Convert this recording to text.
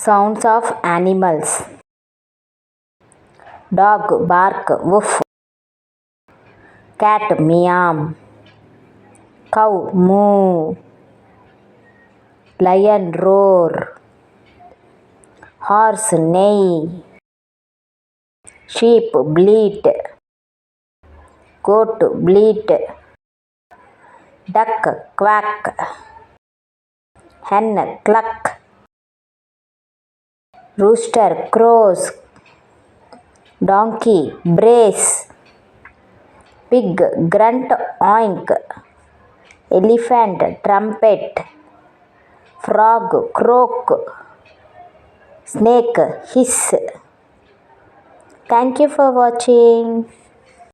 Sounds of animals. Dog bark woof. Cat meow. Cow moo. Lion roar. Horse neigh. Sheep bleat. Goat bleat. Duck quack. Hen cluck. Rooster crows. Donkey brays. Pig grunt oink. Elephant trumpet. Frog croak. Snake hiss. Thank you for watching.